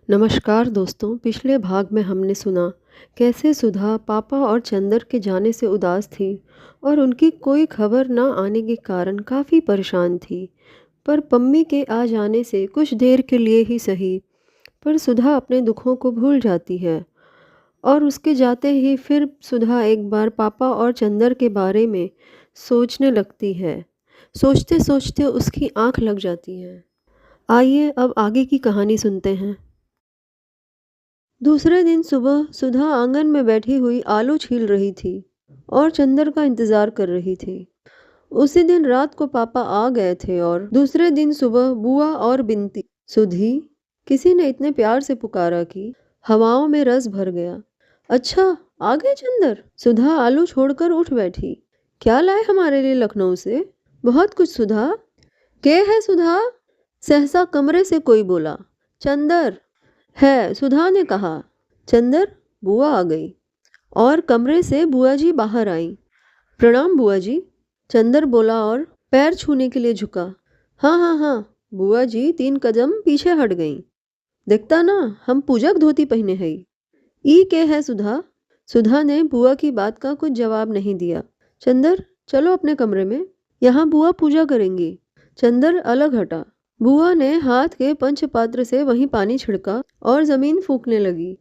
नमस्कार दोस्तों। पिछले भाग में हमने सुना कैसे सुधा पापा और चंदर के जाने से उदास थी और उनकी कोई खबर न आने के कारण काफ़ी परेशान थी। पर पम्मी के आ जाने से कुछ देर के लिए ही सही, पर सुधा अपने दुखों को भूल जाती है और उसके जाते ही फिर सुधा एक बार पापा और चंदर के बारे में सोचने लगती है। सोचते सोचते उसकी आंख लग जाती है। आइए अब आगे की कहानी सुनते हैं। दूसरे दिन सुबह सुधा आंगन में बैठी हुई आलू छील रही थी और चंदर का इंतजार कर रही थी। उसी दिन रात को पापा आ गए थे और दूसरे दिन सुबह बुआ और बिनती। सुधी, किसी ने इतने प्यार से पुकारा कि हवाओं में रस भर गया। अच्छा, आ गए चंदर। सुधा आलू छोड़कर उठ बैठी। क्या लाए हमारे लिए लखनऊ से? बहुत कुछ सुधा। के है सुधा? सहसा कमरे से कोई बोला। चंदर है, सुधा ने कहा। चंदर, बुआ आ गई और कमरे से बुआ जी बाहर आई। प्रणाम बुआ जी, चंदर बोला और पैर छूने के लिए झुका। हाँ हाँ हाँ, बुआ जी 3 कदम पीछे हट गईं। देखता ना, हम पूजक धोती पहने हैं। ई के है सुधा? सुधा ने बुआ की बात का कुछ जवाब नहीं दिया। चंदर, चलो अपने कमरे में, यहाँ बुआ पूजा करेंगी। चंदर अलग हटा। बुआ ने हाथ के पंचपात्र से वहीं पानी छिड़का और जमीन फूंकने लगी।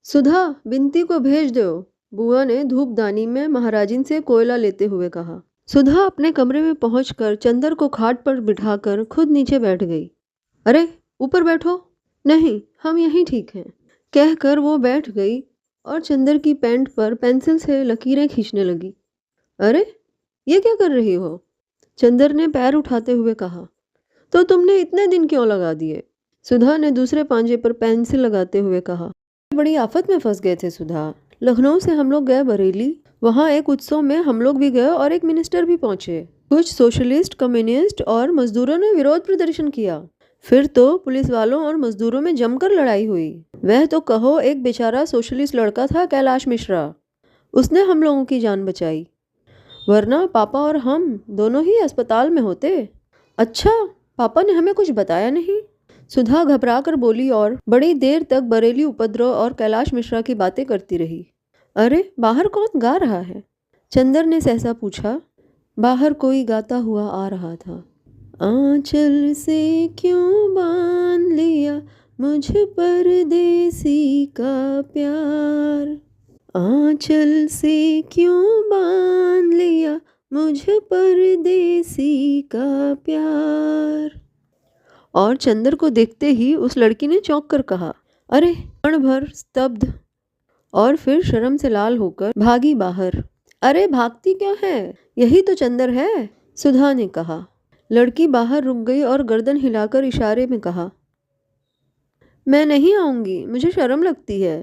सुधा, बिनती को भेज दो, बुआ ने धूपदानी में महाराजिन से कोयला लेते हुए कहा। सुधा अपने कमरे में पहुंचकर चंदर को खाट पर बिठाकर खुद नीचे बैठ गई। अरे, ऊपर बैठो। नहीं, हम यहीं ठीक हैं, कहकर वो बैठ गई और चंदर की पैंट पर पेंसिल से लकीरें खींचने लगी। अरे, ये क्या कर रही हो? चंदर ने पैर उठाते हुए कहा। तो तुमने इतने दिन क्यों लगा दिए? सुधा ने दूसरे पांजे पर पेंसिल लगाते हुए कहा। बड़ी आफत में फंस गए थे सुधा। लखनऊ से हम लोग गए बरेली, वहाँ एक उत्सव में हम लोग भी गए और एक मिनिस्टर भी पहुंचे। कुछ सोशलिस्ट, कम्युनिस्ट और मजदूरों ने विरोध प्रदर्शन किया। फिर तो पुलिस वालों और मजदूरों में जमकर लड़ाई हुई। वह तो कहो, एक बेचारा सोशलिस्ट लड़का था, कैलाश मिश्रा, उसने हम लोगों की जान बचाई, वरना पापा और हम दोनों ही अस्पताल में होते। अच्छा, पापा ने हमें कुछ बताया नहीं? सुधा घबरा कर बोली और बड़ी देर तक बरेली उपद्रव और कैलाश मिश्रा की बातें करती रही। अरे, बाहर कौन गा रहा है? चंदर ने सहसा पूछा। बाहर कोई गाता हुआ आ रहा था। आंचल से क्यों बांध लिया मुझ परदेसी का प्यार, आंचल से क्यों बांध लिया मुझ परदेसी का प्यार। और चंदर को देखते ही उस लड़की ने चौंक कर कहा। अरे, क्षण भर स्तब्ध और फिर शर्म से लाल होकर भागी बाहर। अरे, भागती क्यों है? यही तो चंदर है, सुधा ने कहा। लड़की बाहर रुक गई और गर्दन हिलाकर इशारे में कहा, मैं नहीं आऊंगी, मुझे शर्म लगती है।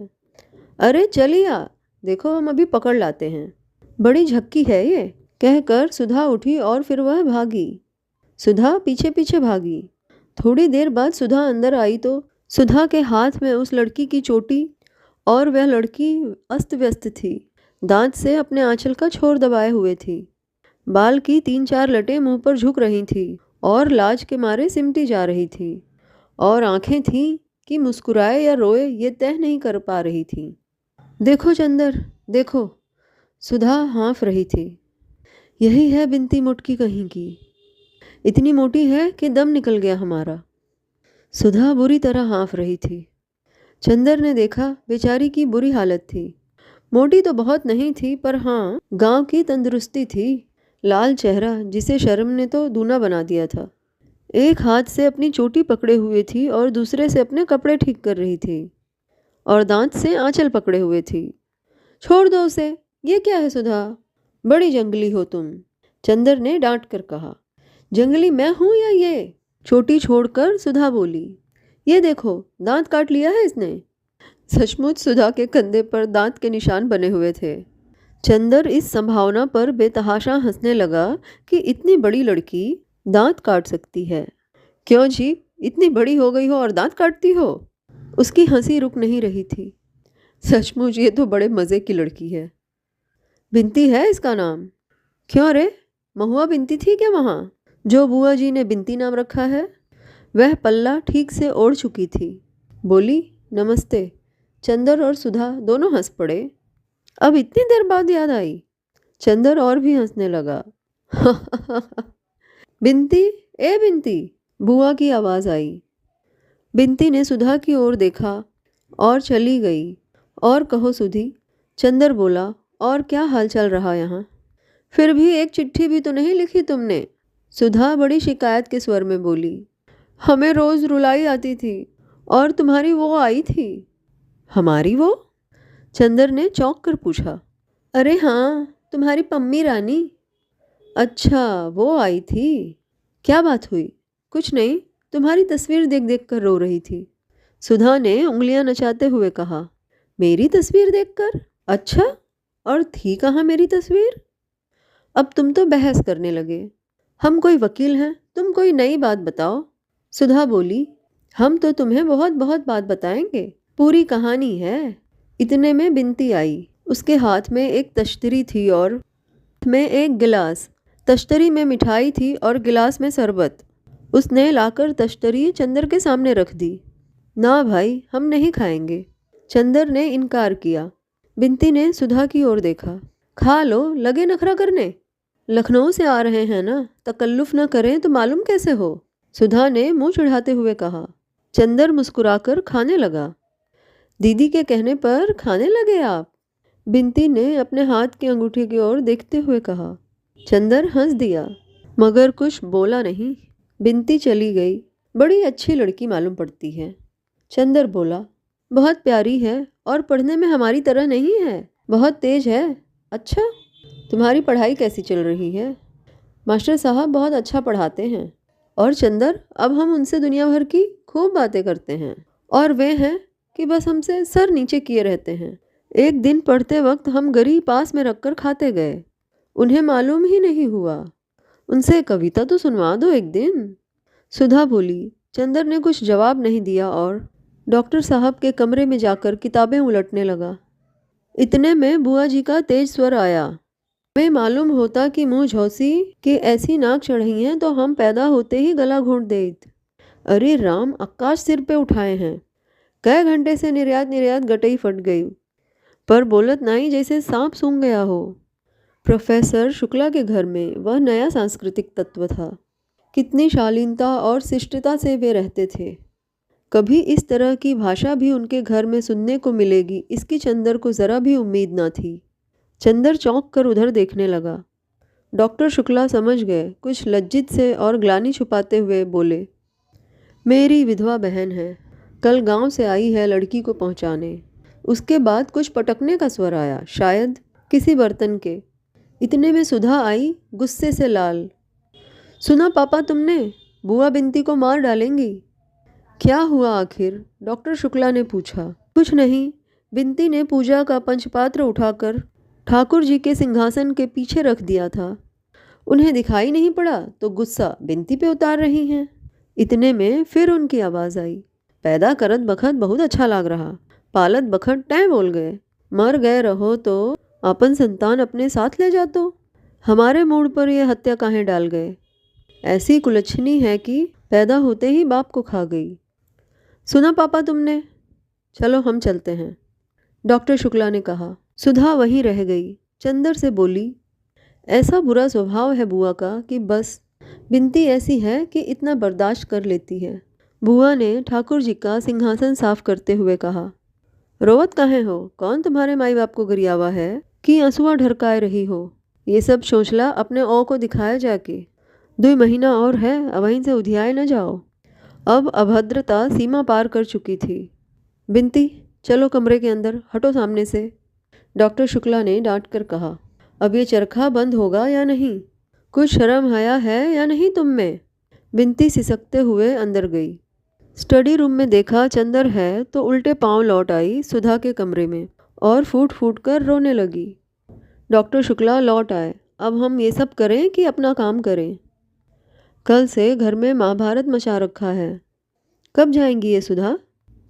अरे चलिए आ, देखो हम अभी पकड़ लाते हैं, बड़ी झक्की है ये, कहकर सुधा उठी और फिर वह भागी। सुधा पीछे पीछे भागी। थोड़ी देर बाद सुधा अंदर आई तो सुधा के हाथ में उस लड़की की चोटी और वह लड़की अस्त व्यस्त थी। दांत से अपने आंचल का छोर दबाए हुए थी। बाल की 3-4 लटें मुंह पर झुक रही थी और लाज के मारे सिमटी जा रही थी, और आंखें थीं कि मुस्कुराए या रोए ये तय नहीं कर पा रही थी। देखो चंदर, देखो, सुधा हाँफ रही थी। यही है बिनती मुटकी कहीं की, इतनी मोटी है कि दम निकल गया हमारा। सुधा बुरी तरह हाँफ रही थी। चंदर ने देखा बेचारी की बुरी हालत थी। मोटी तो बहुत नहीं थी, पर हाँ, गांव की तंदुरुस्ती थी। लाल चेहरा जिसे शर्म ने तो दूना बना दिया था। एक हाथ से अपनी चोटी पकड़े हुए थी और दूसरे से अपने कपड़े ठीक कर रही थी और दांत से आंचल पकड़े हुए थी। छोड़ दो उसे, ये क्या है सुधा, बड़ी जंगली हो तुम, चंदर ने डांट कर कहा। जंगली मैं हूं या ये? चोटी छोड़कर सुधा बोली। ये देखो, दांत काट लिया है इसने। सचमुच सुधा के कंधे पर दांत के निशान बने हुए थे। चंदर इस संभावना पर बेतहाशा हंसने लगा कि इतनी बड़ी लड़की दांत काट सकती है। क्यों जी, इतनी बड़ी हो गई हो और दांत काटती हो? उसकी हंसी रुक नहीं रही थी। सचमुच ये तो बड़े मज़े की लड़की है। बिनती है इसका नाम। क्यों रे, महुआ बिनती थी क्या वहाँ, जो बुआ जी ने बिनती नाम रखा है? वह पल्ला ठीक से ओढ़ चुकी थी। बोली, नमस्ते। चंदर और सुधा दोनों हंस पड़े। अब इतनी देर बाद याद आई। चंदर और भी हंसने लगा। बिनती, ए बिनती, बुआ की आवाज़ आई। बिनती ने सुधा की ओर देखा और चली गई। और कहो सुधी, चंदर बोला, और क्या हाल चल रहा यहाँ? फिर भी एक चिट्ठी भी तो नहीं लिखी तुमने? सुधा बड़ी शिकायत के स्वर में बोली। हमें रोज़ रुलाई आती थी और तुम्हारी वो आई थी। हमारी वो? चंदर ने चौंक कर पूछा। अरे हाँ, तुम्हारी पम्मी रानी। अच्छा, वो आई थी। क्या बात हुई? कुछ नहीं, तुम्हारी तस्वीर देख देख कर रो रही थी। सुधा ने उंगलियां नचाते हुए कहा। मेरी तस्वीर देखकर? अच्छा, और थी कहाँ मेरी तस्वीर? अब तुम तो बहस करने लगे। हम कोई वकील हैं, तुम कोई नई बात बताओ। सुधा बोली, हम तो तुम्हें बहुत बहुत बात बताएंगे, पूरी कहानी है। इतने में बिनती आई। उसके हाथ में एक तश्तरी थी और में एक गिलास। तश्तरी में मिठाई थी और गिलास में शरबत। उसने लाकर तश्तरी चंदर के सामने रख दी। ना भाई, हम नहीं खाएंगे। चंदर ने इनकार किया। बिनती ने सुधा की ओर देखा। खा लो, लगे नखरा करने। लखनऊ से आ रहे हैं ना, तकल्लुफ न करें तो मालूम कैसे हो? सुधा ने मुंह चढ़ाते हुए कहा। चंदर मुस्कुराकर खाने लगा। दीदी के कहने पर खाने लगे आप? बिनती ने अपने हाथ की अंगूठी की ओर देखते हुए कहा। चंदर हंस दिया मगर कुछ बोला नहीं। बिनती चली गई। बड़ी अच्छी लड़की मालूम पड़ती है। चंदर बोला, बहुत प्यारी है और पढ़ने में हमारी तरह नहीं है, बहुत तेज है। अच्छा, तुम्हारी पढ़ाई कैसी चल रही है? मास्टर साहब बहुत अच्छा पढ़ाते हैं। और चंदर, अब हम उनसे दुनिया भर की खूब बातें करते हैं और वे हैं कि बस हमसे सर नीचे किए रहते हैं। एक दिन पढ़ते वक्त हम गरी पास में रखकर खाते गए, उन्हें मालूम ही नहीं हुआ। उनसे कविता तो सुनवा दो एक दिन। सुधा बोली। चंदर ने कुछ जवाब नहीं दिया और डॉक्टर साहब के कमरे में जाकर किताबें उलटने लगा। इतने में बुआ जी का तेज स्वर आया। हमें मालूम होता कि मुँह झौसी के ऐसी नाक चढ़ी हैं तो हम पैदा होते ही गला घोंट देत। अरे राम, आकाश सिर पे उठाए हैं। कई घंटे से निर्यात गटई फट गई, पर बोलत नहीं जैसे सांप सूंघ गया हो। प्रोफेसर शुक्ला के घर में वह नया सांस्कृतिक तत्व था। कितनी शालीनता और शिष्टता से वे रहते थे। कभी इस तरह की भाषा भी उनके घर में सुनने को मिलेगी, इसकी चंदर को ज़रा भी उम्मीद न थी। चंदर चौंक कर उधर देखने लगा। डॉक्टर शुक्ला समझ गए। कुछ लज्जित से और ग्लानि छुपाते हुए बोले, मेरी विधवा बहन है, कल गांव से आई है लड़की को पहुंचाने। उसके बाद कुछ पटकने का स्वर आया, शायद किसी बर्तन के। इतने में सुधा आई, गुस्से से लाल। सुना पापा तुमने? बुआ बिनती को मार डालेंगी। क्या हुआ आखिर? डॉक्टर शुक्ला ने पूछा। कुछ नहीं, बिनती ने पूजा का पंचपात्र उठाकर ठाकुर जी के सिंहासन के पीछे रख दिया था। उन्हें दिखाई नहीं पड़ा तो गुस्सा बिनती पे उतार रही हैं। इतने में फिर उनकी आवाज़ आई। पैदा करत बखत बहुत अच्छा लाग रहा, पालत बखत टै बोल गए। मर गए रहो तो अपन संतान अपने साथ ले जातो। हमारे मूड पर यह हत्या काहे डाल गए? ऐसी कुलच्छनी है कि पैदा होते ही बाप को खा गई। सुना पापा तुमने? चलो हम चलते हैं, डॉक्टर शुक्ला ने कहा। सुधा वहीं रह गई। चंदर से बोली, ऐसा बुरा स्वभाव है बुआ का कि बस बिनती ऐसी है कि इतना बर्दाश्त कर लेती है। बुआ ने ठाकुर जी का सिंहासन साफ करते हुए कहा। रोवत काहे हो? कौन तुम्हारे माई बाप को गरियावा है कि आंसुआ ढरकाए रही हो? ये सब सोचला अपने औ को दिखाया जाके। 2 महीना और है, अवहीं से उधियाए न जाओ। अब अभद्रता सीमा पार कर चुकी थी। बिनती, चलो कमरे के अंदर, हटो सामने से, डॉक्टर शुक्ला ने डांट कर कहा। अब ये चरखा बंद होगा या नहीं? कुछ शर्म हया है या नहीं तुम में? बिनती सिसकते हुए अंदर गई। स्टडी रूम में देखा चंदर है तो उल्टे पांव लौट आई सुधा के कमरे में और फूट फूट कर रोने लगी। डॉक्टर शुक्ला लौट आए। अब हम ये सब करें कि अपना काम करें? कल से घर में महाभारत मचा रखा है। कब जाएंगी ये सुधा?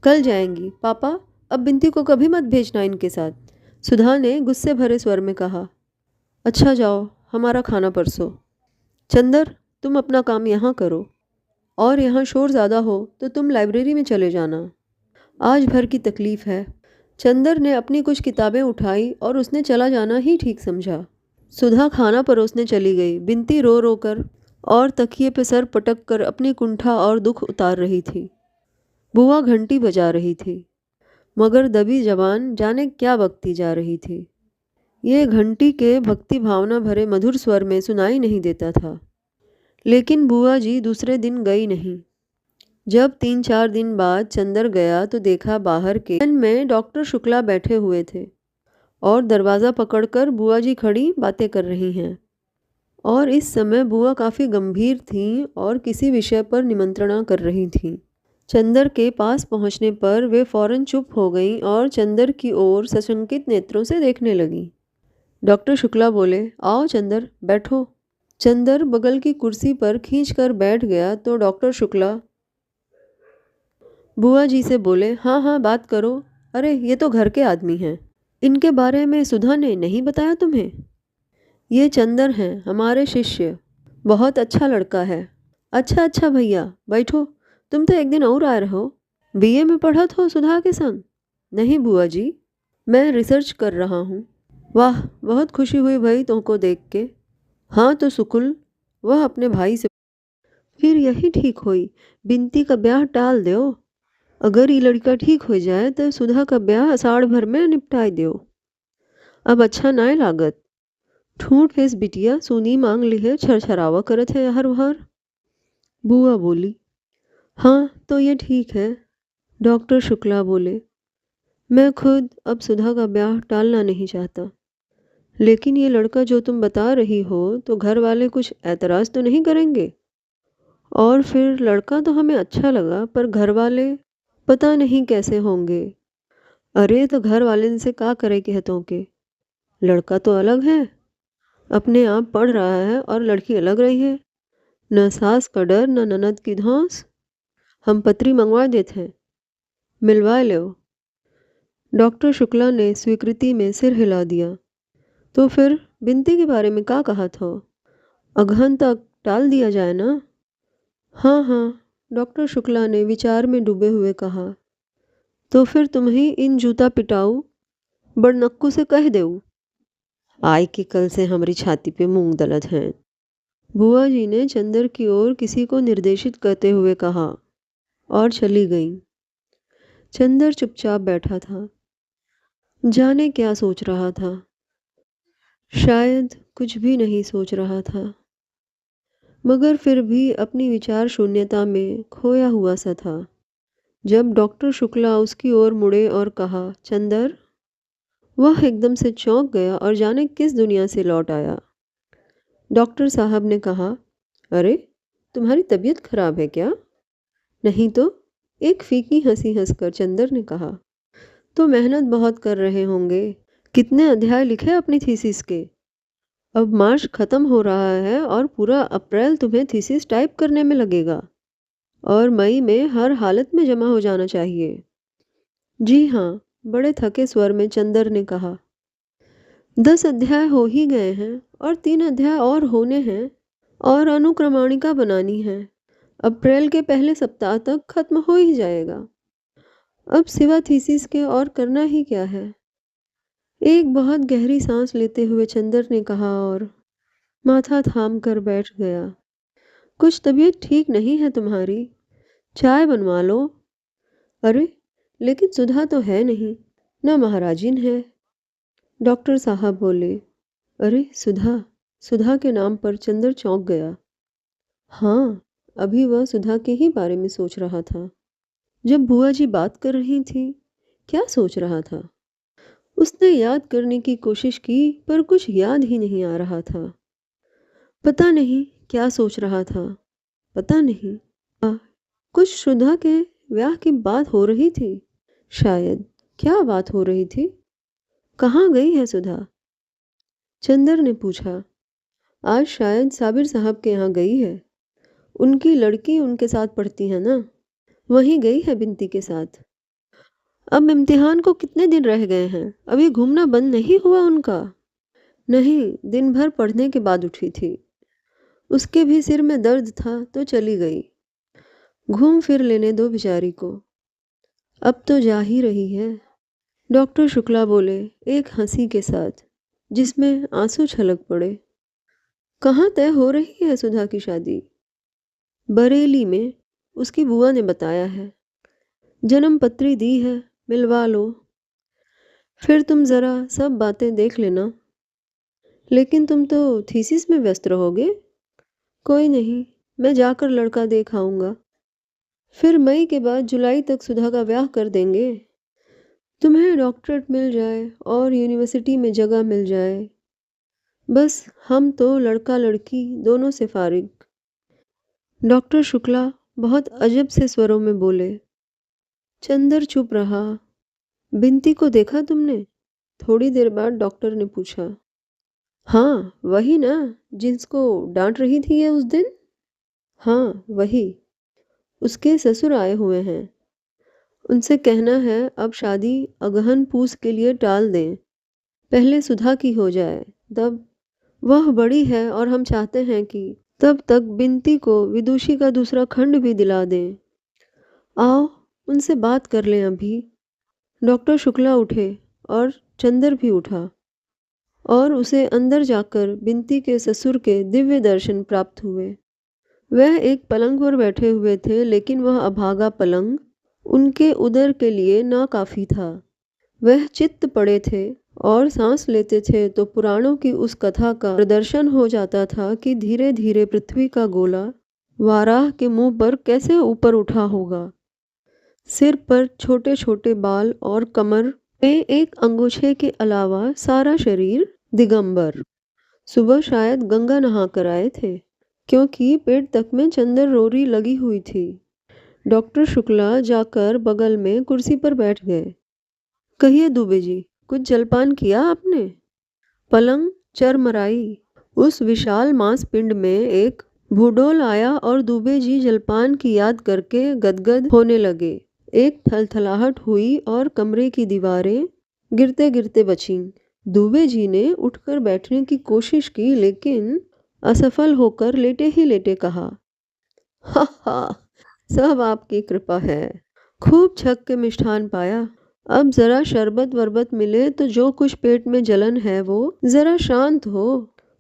कल जाएंगी। पापा, अब बिनती को कभी मत भेजना इनके साथ, सुधा ने गुस्से भरे स्वर में कहा। अच्छा जाओ, हमारा खाना परसो। चंदर, तुम अपना काम यहाँ करो और यहाँ शोर ज़्यादा हो तो तुम लाइब्रेरी में चले जाना। आज भर की तकलीफ है। चंदर ने अपनी कुछ किताबें उठाई और उसने चला जाना ही ठीक समझा। सुधा खाना परोसने चली गई। बिनती रो रो कर और तकिए पे सर पटक कर अपनी कुंठा और दुख उतार रही थी। बुआ घंटी बजा रही थी, मगर दबी जबान जाने क्या बकती जा रही थी। ये घंटी के भक्ति भावना भरे मधुर स्वर में सुनाई नहीं देता था। लेकिन बुआ जी दूसरे दिन गई नहीं। जब 3-4 दिन बाद चंदर गया तो देखा बाहर के किचन में डॉक्टर शुक्ला बैठे हुए थे और दरवाज़ा पकड़कर बुआ जी खड़ी बातें कर रही हैं। और इस समय बुआ काफ़ी गंभीर थीं और किसी विषय पर निमंत्रणा कर रही थीं। चंदर के पास पहुंचने पर वे फौरन चुप हो गईं और चंदर की ओर सशंकित नेत्रों से देखने लगीं। डॉक्टर शुक्ला बोले, आओ चंदर, बैठो। चंदर बगल की कुर्सी पर खींचकर बैठ गया तो डॉक्टर शुक्ला बुआ जी से बोले, हाँ हाँ बात करो। अरे ये तो घर के आदमी हैं। इनके बारे में सुधा ने नहीं बताया तुम्हें? ये चंदर हैं, हमारे शिष्य। बहुत अच्छा लड़का है। अच्छा अच्छा भैया, बैठो। तुम तो एक दिन और आए रहो। बीए में पढ़त हो सुधा के संग? नहीं बुआ जी, मैं रिसर्च कर रहा हूँ। वाह, बहुत खुशी हुई भाई तुमको देख के। हाँ तो सुकुल, वह अपने भाई से फिर यही ठीक होई, बिनती का ब्याह टाल दो। अगर ये लड़का ठीक हो जाए तो सुधा का ब्याह अषाढ़ भर में निपटाई दो। अब अच्छा नाय लागत। ठूठ हेस बिटिया, सुनी मांग ली है, छरछरावा करत है हर भर। बुआ बोली, हाँ तो ये ठीक है। डॉक्टर शुक्ला बोले, मैं खुद अब सुधा का ब्याह टालना नहीं चाहता। लेकिन ये लड़का जो तुम बता रही हो तो घर वाले कुछ ऐतराज़ तो नहीं करेंगे? और फिर लड़का तो हमें अच्छा लगा पर घर वाले पता नहीं कैसे होंगे। अरे तो घर वाले से का करे कहतों के? लड़का तो अलग है, अपने आप पढ़ रहा है और लड़की अलग रही है। न सास का डर न ननद की धौंस। हम पत्री मंगवा देते हैं, मिलवा लो। डॉक्टर शुक्ला ने स्वीकृति में सिर हिला दिया। तो फिर बिनती के बारे में क्या कहा था? अगहन तक टाल दिया जाए ना? हाँ हाँ, डॉक्टर शुक्ला ने विचार में डूबे हुए कहा। तो फिर तुम ही इन जूता पिटाऊ बड़नक्कू से कह देऊ आय कि कल से हमारी छाती पे मूंग दलत हैं। बुआ जी ने चंदर की ओर किसी को निर्देशित करते हुए कहा और चली गईं। चंदर चुपचाप बैठा था, जाने क्या सोच रहा था। शायद कुछ भी नहीं सोच रहा था, मगर फिर भी अपनी विचार शून्यता में खोया हुआ सा था। जब डॉक्टर शुक्ला उसकी ओर मुड़े और कहा, चंदर, वह एकदम से चौंक गया और जाने किस दुनिया से लौट आया। डॉक्टर साहब ने कहा, अरे तुम्हारी तबीयत खराब है क्या? नहीं तो, एक फीकी हंसी हंसकर चंदर ने कहा। तो मेहनत बहुत कर रहे होंगे। कितने अध्याय लिखे अपनी थीसिस के? अब मार्च खत्म हो रहा है और पूरा अप्रैल तुम्हें थीसिस टाइप करने में लगेगा और मई में हर हालत में जमा हो जाना चाहिए। जी हाँ, बड़े थके स्वर में चंदर ने कहा। 10 अध्याय हो ही गए हैं और 3 अध्याय और होने हैं और अनुक्रमणिका बनानी है। अप्रैल के पहले सप्ताह तक खत्म हो ही जाएगा। अब सिवा थीसिस के और करना ही क्या है? एक बहुत गहरी सांस लेते हुए चंदर ने कहा और माथा थाम कर बैठ गया। कुछ तबीयत ठीक नहीं है तुम्हारी? चाय बनवा लो। अरे लेकिन सुधा तो है नहीं, न महाराजिन है। डॉक्टर साहब बोले, अरे सुधा? सुधा के नाम पर चंदर चौंक गया। हाँ, अभी वह सुधा के ही बारे में सोच रहा था। जब बुआ जी बात कर रही थी, क्या सोच रहा था? उसने याद करने की कोशिश की पर कुछ याद ही नहीं आ रहा था। पता नहीं क्या सोच रहा था। पता नहीं। कुछ सुधा के ब्याह की बात हो रही थी शायद। क्या बात हो रही थी? कहाँ गई है सुधा? चंदर ने पूछा। आज शायद साबिर साहब के यहाँ गई है। उनकी लड़की उनके साथ पढ़ती है ना, वहीं गई है बिनती के साथ। अब इम्तिहान को कितने दिन रह गए हैं? अभी घूमना बंद नहीं हुआ उनका? नहीं, दिन भर पढ़ने के बाद उठी थी। उसके भी सिर में दर्द था तो चली गई। घूम फिर लेने दो बेचारी को। अब तो जा ही रही है, डॉक्टर शुक्ला बोले एक हंसी के साथ जिसमें आंसू छलक पड़े। कहाँ तय हो रही है सुधा की शादी? बरेली में, उसकी बुआ ने बताया है। जन्म पत्री दी है, मिलवा लो। फिर तुम जरा सब बातें देख लेना। लेकिन तुम तो थीसिस में व्यस्त रहोगे। कोई नहीं, मैं जाकर लड़का देख आऊंगा। फिर मई के बाद जुलाई तक सुधा का ब्याह कर देंगे। तुम्हें डॉक्टरेट मिल जाए और यूनिवर्सिटी में जगह मिल जाए, बस हम तो लड़का लड़की दोनों से फारिग। डॉक्टर शुक्ला बहुत अजब से स्वरों में बोले। चंदर चुप रहा। बिनती को देखा तुमने? थोड़ी देर बाद डॉक्टर ने पूछा। हाँ, वही ना, जिसको डांट रही थी ये उस दिन? हाँ, वही। उसके ससुर आए हुए हैं। उनसे कहना है अब शादी अगहन पूस के लिए टाल दें, पहले सुधा की हो जाए, तब। वह बड़ी है और हम चाहते हैं कि तब तक बिनती को विदुषी का दूसरा खंड भी दिला दें। आओ, उनसे बात कर लें अभी। डॉक्टर शुक्ला उठे और चंदर भी उठा और उसे अंदर जाकर बिनती के ससुर के दिव्य दर्शन प्राप्त हुए। वह एक पलंग पर बैठे हुए थे, लेकिन वह अभागा पलंग उनके उदर के लिए नाकाफी था। वह चित्त पड़े थे और सांस लेते थे तो पुराणों की उस कथा का प्रदर्शन हो जाता था कि धीरे धीरे पृथ्वी का गोला वाराह के मुंह पर कैसे ऊपर उठा होगा। सिर पर छोटे छोटे बाल और कमर में एक अंगूछे के अलावा सारा शरीर दिगंबर। सुबह शायद गंगा नहा कर आए थे, क्योंकि पेट तक में चंदर रोरी लगी हुई थी। डॉक्टर शुक्ला जाकर बगल में कुर्सी पर बैठ गए। कहिए दुबे जी, कुछ जलपान किया आपने? पलंग चरमराई। उस विशाल मांसपिंड में एक भूडोल आया और दुबे जी जलपान की याद करके गदगद होने लगे। एक थलथलाहट हुई और कमरे की दीवारें गिरते गिरते बचीं। दुबे जी ने उठकर बैठने की कोशिश की, लेकिन असफल होकर लेटे ही लेटे कहा, हा हा, सब आपकी कृपा है। खूब छक के मिष्ठान पाया। अब जरा शरबत वरबत मिले तो जो कुछ पेट में जलन है वो जरा शांत हो।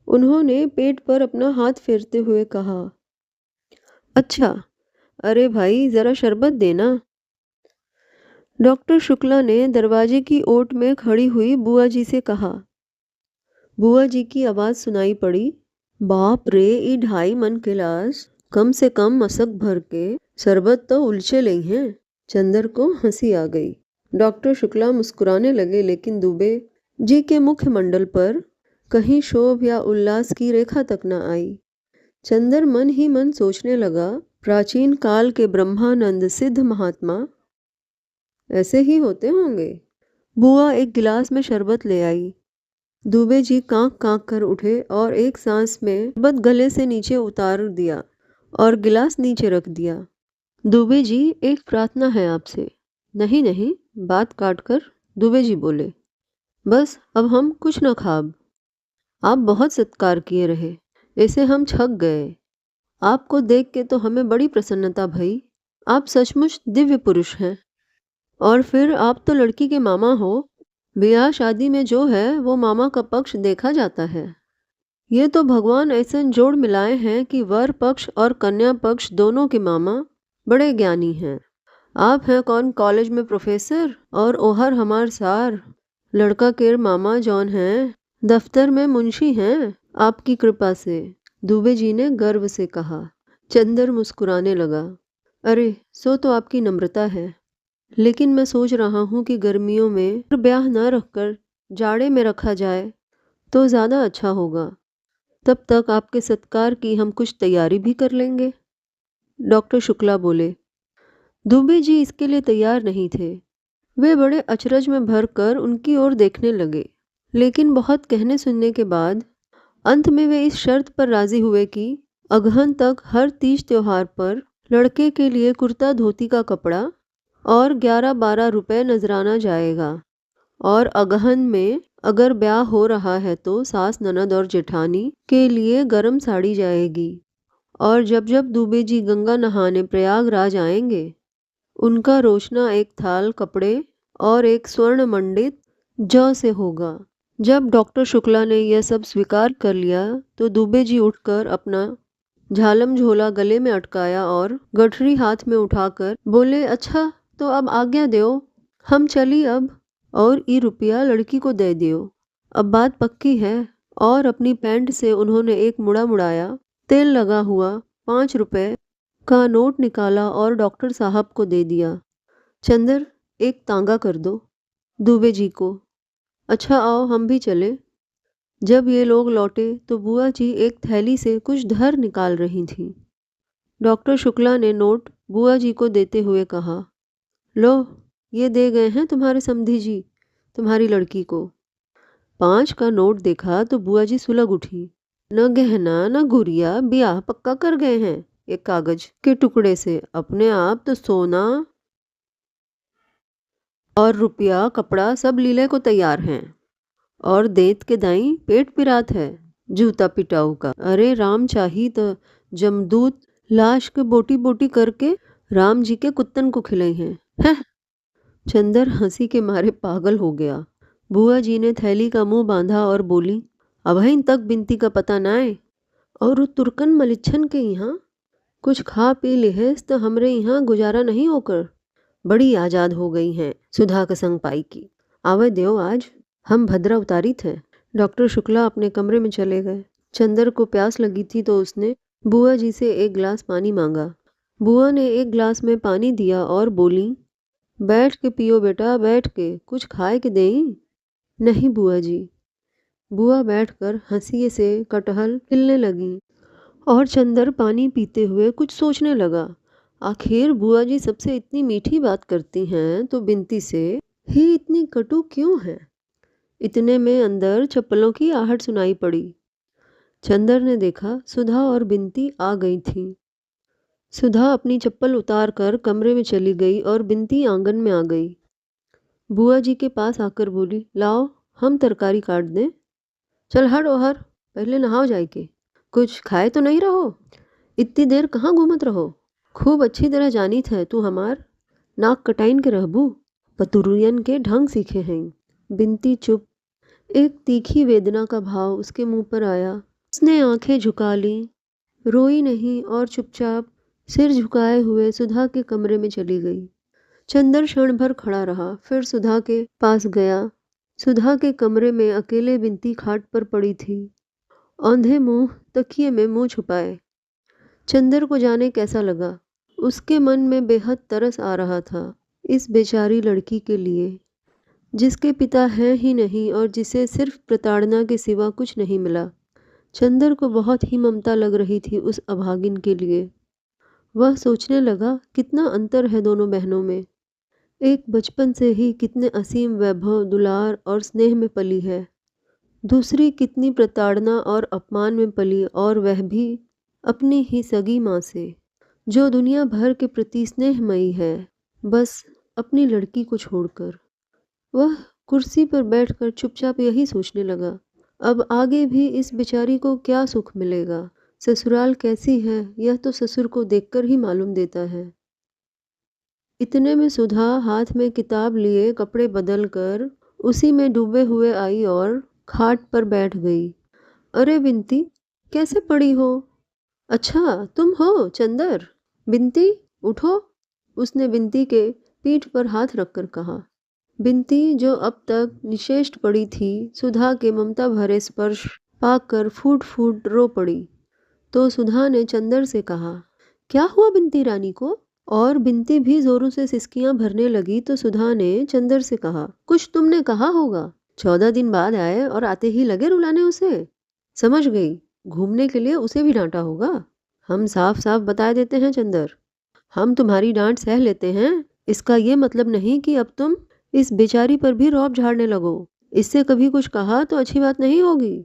उन्होंने पेट पर अपना हाथ फेरते हुए कहा। अच्छा, अरे भाई जरा शरबत देना। डॉक्टर शुक्ला ने दरवाजे की ओट में खड़ी हुई बुआ जी से कहा। बुआ जी की आवाज़ सुनाई पड़ी। बाप रे, ई 2.5 मन गिलास, कम से कम मसक भर के शरबत तो उलचे ले हैं। चंदर को हंसी आ गई। डॉक्टर शुक्ला मुस्कुराने लगे, लेकिन दुबे जी के मुखमंडल पर कहीं शोभ या उल्लास की रेखा तक न आई। चंदर मन ही मन सोचने लगा, प्राचीन काल के ब्रह्मानंद सिद्ध महात्मा ऐसे ही होते होंगे। बुआ एक गिलास में शरबत ले आई। दुबे जी कांक कांक कर उठे और एक सांस में शरबत गले से नीचे उतार दिया और गिलास नीचे रख दिया। दुबे जी, एक प्रार्थना है आपसे। नहीं नहीं, बात काट कर दुबे जी बोले, बस अब हम कुछ न खाब। आप बहुत सत्कार किए रहे, ऐसे हम छक गए। आपको देख के तो हमें बड़ी प्रसन्नता भई। आप सचमुच दिव्य पुरुष हैं। और फिर आप तो लड़की के मामा हो। ब्याह शादी में जो है वो मामा का पक्ष देखा जाता है। ये तो भगवान ऐसे जोड़ मिलाए हैं कि वर पक्ष और कन्या पक्ष दोनों के मामा बड़े ज्ञानी हैं। आप हैं कौन कॉलेज में प्रोफेसर और ओहर हमार सार। लड़का के मामा जौन हैं दफ्तर में मुंशी हैं, आपकी कृपा से, दुबे जी ने गर्व से कहा। चंदर मुस्कुराने लगा। अरे सो तो आपकी नम्रता है, लेकिन मैं सोच रहा हूँ कि गर्मियों में ब्याह न रखकर जाड़े में रखा जाए तो ज़्यादा अच्छा होगा। तब तक आपके सत्कार की हम कुछ तैयारी भी कर लेंगे। डॉक्टर शुक्ला बोले। दुबे जी इसके लिए तैयार नहीं थे। वे बड़े अचरज में भरकर उनकी ओर देखने लगे, लेकिन बहुत कहने सुनने के बाद अंत में वे इस शर्त पर राजी हुए कि अगहन तक हर तीज त्योहार पर लड़के के लिए कुर्ता धोती का कपड़ा और 11-12 रुपए नजराना जाएगा, और अगहन में अगर ब्याह हो रहा है तो सास ननद और जेठानी के लिए गरम साड़ी जाएगी। और जब जब दुबे जी गंगा नहाने प्रयागराज आएंगे उनका रोशना एक थाल कपड़े और एक स्वर्ण मंडित जौ से होगा। जब डॉक्टर शुक्ला ने यह सब स्वीकार कर लिया तो दुबे जी उठकर अपना झालम झोला गले में अटकाया और गठरी हाथ में उठाकर बोले, अच्छा तो अब आज्ञा दो, हम चली अब, और ई रुपया लड़की को दे दियो, अब बात पक्की है। और अपनी पैंट से उन्होंने एक मुड़ा मुड़ाया तेल लगा हुआ 5 रुपए का नोट निकाला और डॉक्टर साहब को दे दिया। चंदर, एक तांगा कर दो दुबे जी को। अच्छा आओ हम भी चले। जब ये लोग लौटे तो बुआ जी एक थैली से कुछ धर निकाल रही थीं। डॉक्टर शुक्ला ने नोट बुआ जी को देते हुए कहा, लो, ये दे गए हैं तुम्हारे समधी जी तुम्हारी लड़की को। 5 का नोट देखा तो बुआ जी सुलग उठी। न गहना न गुड़िया, ब्याह पक्का कर गए हैं एक कागज के टुकड़े से। अपने आप तो सोना और रुपया कपड़ा सब लीले को तैयार हैं, और देत के दाई पेट पिरात है जूता पिटाऊ का। अरे राम चाही तो जमदूत लाश के बोटी बोटी करके राम जी के कुत्तन को खिलाई हैं। चंदर हंसी के मारे पागल हो गया। बुआ जी ने थैली का मुंह बांधा और बोली, अभइन तक बिनती का पता ना है, और उ तुर्कन मलिच्छन के यहाँ कुछ खा पी लिहेस तो हमरे यहाँ गुजारा नहीं होकर बड़ी आजाद हो गई हैं सुधा का संग पाई की। आवे देव आज हम भद्रा उतारी थे। डॉक्टर शुक्ला अपने कमरे में चले गए। चंदर को प्यास लगी थी तो उसने बुआ जी से एक गिलास पानी मांगा। बुआ ने एक गिलास में पानी दिया और बोली, बैठ के पियो बेटा, बैठ के, कुछ खाए के देई। नहीं बुआ जी। बुआ बैठकर हंसी से कटहल खिलने लगी और चंदर पानी पीते हुए कुछ सोचने लगा। आखिर बुआ जी सबसे इतनी मीठी बात करती हैं तो बिनती से ही इतनी कटु क्यों है। इतने में अंदर चप्पलों की आहट सुनाई पड़ी। चंदर ने देखा सुधा और बिनती आ गई थी। सुधा अपनी चप्पल उतार कर कमरे में चली गई और बिनती आंगन में आ गई। बुआ जी के पास आकर बोली, लाओ हम तरकारी काट दें। चल हट ओहर, पहले नहाओ जाए के, कुछ खाए तो नहीं रहो, इतनी देर कहाँ घूमत रहो। खूब अच्छी तरह जानी थे तू हमार नाक कटाइन के रहबू, पतुरियन के ढंग सीखे हैं। बिनती चुप। एक तीखी वेदना का भाव उसके मुंह पर आया। उसने आंखें झुका ली, रोई नहीं और चुपचाप सिर झुकाए हुए सुधा के कमरे में चली गई। चंदर क्षण भर खड़ा रहा, फिर सुधा के पास गया। सुधा के कमरे में अकेले बिनती खाट पर पड़ी थी, औंधे मुंह तकिए में मुंह छुपाए। चंदर को जाने कैसा लगा। उसके मन में बेहद तरस आ रहा था इस बेचारी लड़की के लिए, जिसके पिता हैं ही नहीं और जिसे सिर्फ प्रताड़ना के सिवा कुछ नहीं मिला। चंदर को बहुत ही ममता लग रही थी उस अभागिन के लिए। वह सोचने लगा, कितना अंतर है दोनों बहनों में। एक बचपन से ही कितने असीम वैभव, दुलार और स्नेह में पली है, दूसरी कितनी प्रताड़ना और अपमान में पली, और वह भी अपनी ही सगी माँ से, जो दुनिया भर के प्रति स्नेहमयी है, बस अपनी लड़की को छोड़कर। वह कुर्सी पर बैठकर चुपचाप यही सोचने लगा, अब आगे भी इस बेचारी को क्या सुख मिलेगा। ससुराल कैसी है यह तो ससुर को देखकर ही मालूम देता है। इतने में सुधा हाथ में किताब लिए कपड़े बदल कर उसी में डूबे हुए आई और खाट पर बैठ गई। अरे बिनती, कैसे पड़ी हो? अच्छा तुम हो चंदर। बिनती उठो, उसने बिनती के पीठ पर हाथ रखकर कहा। बिनती, जो अब तक निशेष्ट पड़ी थी, सुधा के ममता भरे स्पर्श पाकर फूट फूट रो पड़ी। तो सुधा ने चंदर से कहा, क्या हुआ बिनती रानी को? और बिनती भी जोरों से सिसकियां भरने लगी तो सुधा ने चंदर से कहा, कुछ तुमने कहा होगा। 14 दिन बाद आए और आते ही लगे रुलाने उसे। समझ गई, घूमने के लिए उसे भी डांटा होगा। हम साफ साफ बता देते हैं चंदर, हम तुम्हारी डांट सह लेते हैं, इसका ये मतलब नहीं कि अब तुम इस बेचारी पर भी रौब झाड़ने लगो। इससे कभी कुछ कहा तो अच्छी बात नहीं होगी।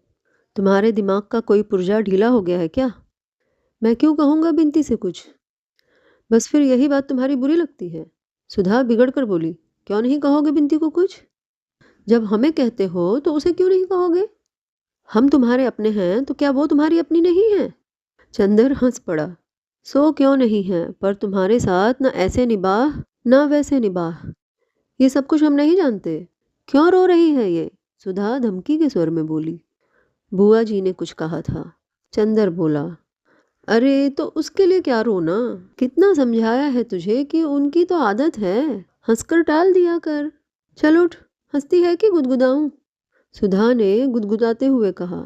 तुम्हारे दिमाग का कोई पुर्जा ढीला हो गया है क्या? मैं क्यों कहूँगा बिनती से कुछ? बस फिर यही बात तुम्हारी बुरी लगती है। सुधा बिगड़ कर बोली, क्यों नहीं कहोगे बिनती को कुछ? जब हमें कहते हो तो उसे क्यों नहीं कहोगे? हम तुम्हारे अपने हैं तो क्या वो तुम्हारी अपनी नहीं है? चंदर हंस पड़ा। सो क्यों नहीं है, पर तुम्हारे साथ न ऐसे निबाह ना वैसे निबाह, ये सब कुछ हम नहीं जानते। क्यों रो रही है ये? सुधा धमकी के स्वर में बोली। बुआ जी ने कुछ कहा था। चंदर बोला, अरे तो उसके लिए क्या रोना? कितना समझाया है तुझे कि उनकी तो आदत है, हंसकर टाल दिया कर। चल उठ, हंसती है कि गुदगुदाऊं? सुधा ने गुदगुदाते हुए कहा।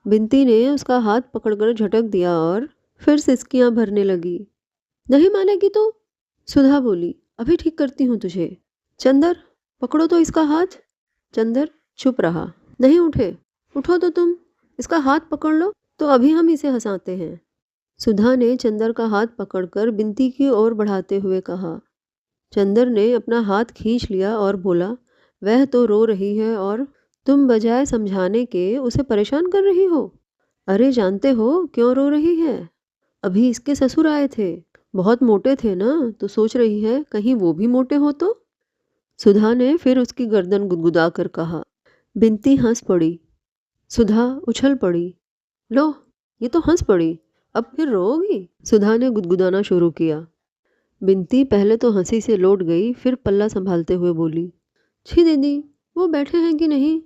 बिंती ने उसका हाथ पकड़कर झटक दिया और फिर सिसकियां भरने लगी। नहीं मानेगी तो? सुधा बोली, अभी ठीक करती हूँ तुझे। चंदर, पकड़ो तो इसका हाथ। चंदर चुप रहा। नहीं उठे। उठो तो तुम, इसका हाथ पकड़ लो, तो अभी हम इसे हंसाते हैं। सुधा ने चंदर का हाथ पकड़कर बिंती की ओर बढ़ाते हुए कहा। चंदर ने अपना हाथ खींच लिया और बोला, वह तो रो रही है और तुम बजाय समझाने के उसे परेशान कर रही हो। अरे जानते हो क्यों रो रही है? अभी इसके ससुर आए थे, बहुत मोटे थे ना, तो सोच रही है कहीं वो भी मोटे हो तो। सुधा ने फिर उसकी गर्दन गुदगुदा कर कहा। बिंती हंस पड़ी। सुधा उछल पड़ी। लो, ये तो हंस पड़ी, अब फिर रोओगी? सुधा ने गुदगुदाना शुरू किया। बिंती पहले तो हंसी से लौट गई, फिर पल्ला संभालते हुए बोली, छी दीदी, वो बैठे हैं कि नहीं?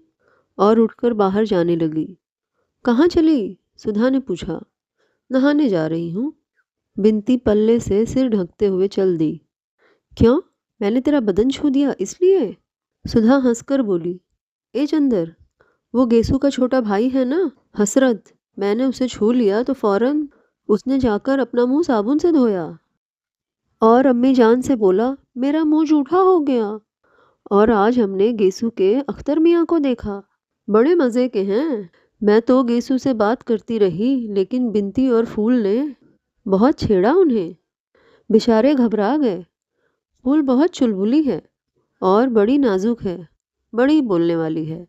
और उठकर बाहर जाने लगी। कहाँ चली? सुधा ने पूछा। नहाने जा रही हूँ। बिंती पल्ले से सिर ढकते हुए चल दी। क्यों, मैंने तेरा बदन छू दिया इसलिए? सुधा हंसकर बोली, ए चंदर, वो गेसू का छोटा भाई है ना, हसरत, मैंने उसे छू लिया तो फौरन उसने जाकर अपना मुंह साबुन से धोया और अम्मी जान से बोला मेरा मुंह जूठा हो गया। और आज हमने गेसू के अख्तर मियाँ को देखा, बड़े मज़े के हैं। मैं तो गेसू से बात करती रही, लेकिन बिंती और फूल ने बहुत छेड़ा उन्हें। बेचारे घबरा गए। फूल बहुत चुलबुली है और बड़ी नाजुक है, बड़ी बोलने वाली है।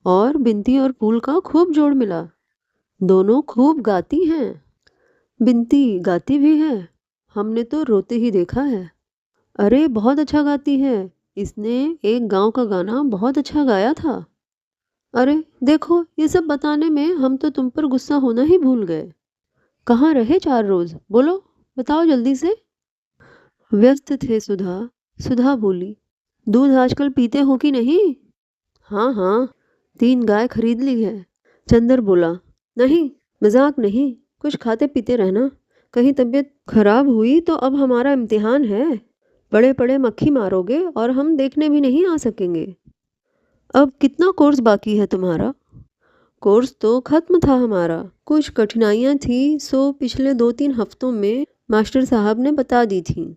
और बिंती और फूल का खूब जोड़ मिला, दोनों खूब गाती हैं। बिंती गाती भी है, हमने तो रोते ही देखा है। अरे बहुत अच्छा गाती है, इसने एक गांव का गाना बहुत अच्छा गाया था। अरे देखो, ये सब बताने में हम तो तुम पर गुस्सा होना ही भूल गए। कहाँ रहे 4 रोज, बोलो, बताओ जल्दी से। व्यस्त थे सुधा। सुधा बोली, दूध आजकल पीते हो कि नहीं? हाँ हाँ, 3 गाय खरीद ली है। चंदर बोला, नहीं, मजाक नहीं, कुछ खाते पीते रहना। कहीं तबीयत खराब हुई तो अब हमारा इम्तिहान है, पड़े पड़े मक्खी मारोगे और हम देखने भी नहीं आ सकेंगे। अब कितना कोर्स बाकी है तुम्हारा? कोर्स तो खत्म था हमारा, कुछ कठिनाइयाँ थी सो पिछले 2-3 हफ्तों में मास्टर साहब ने बता दी थी,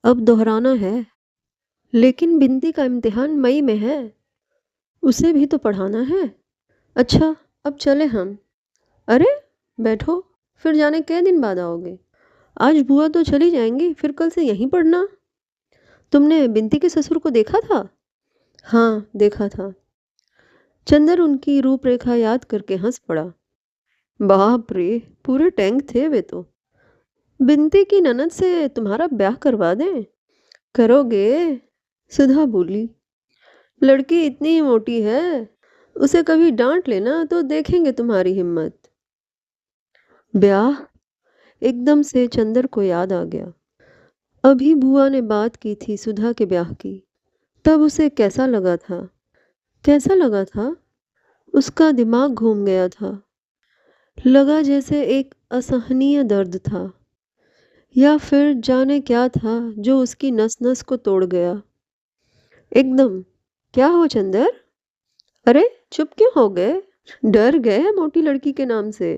अब दोहराना है। लेकिन बिंदी का इम्तिहान मई में है, उसे भी तो पढ़ाना है। अच्छा, अब चले हम। अरे बैठो, फिर जाने कै दिन बाद आओगे? आज बुआ तो चली जाएंगी, फिर कल से यहीं पढ़ना। तुमने बिंती के ससुर को देखा था? हाँ, देखा था। चंदर उनकी रूपरेखा याद करके हंस पड़ा। बाप रे, पूरे टैंक थे वे तो। बिंती की ननद से तुम्हारा ब्याह करवा दें? करोगे? सुधा बोली, लड़की इतनी ही मोटी है, उसे कभी डांट लेना तो देखेंगे तुम्हारी हिम्मत। ब्याह? एकदम से चंदर को याद आ गया। अभी बुआ ने बात की थी सुधा के ब्याह की, तब उसे कैसा लगा था? कैसा लगा था? उसका दिमाग घूम गया था, लगा जैसे एक असहनीय दर्द था, या फिर जाने क्या था जो उसकी नस नस को तोड़ गया एकदम। क्या हो चंदर? अरे चुप क्यों हो गए? डर गए मोटी लड़की के नाम से?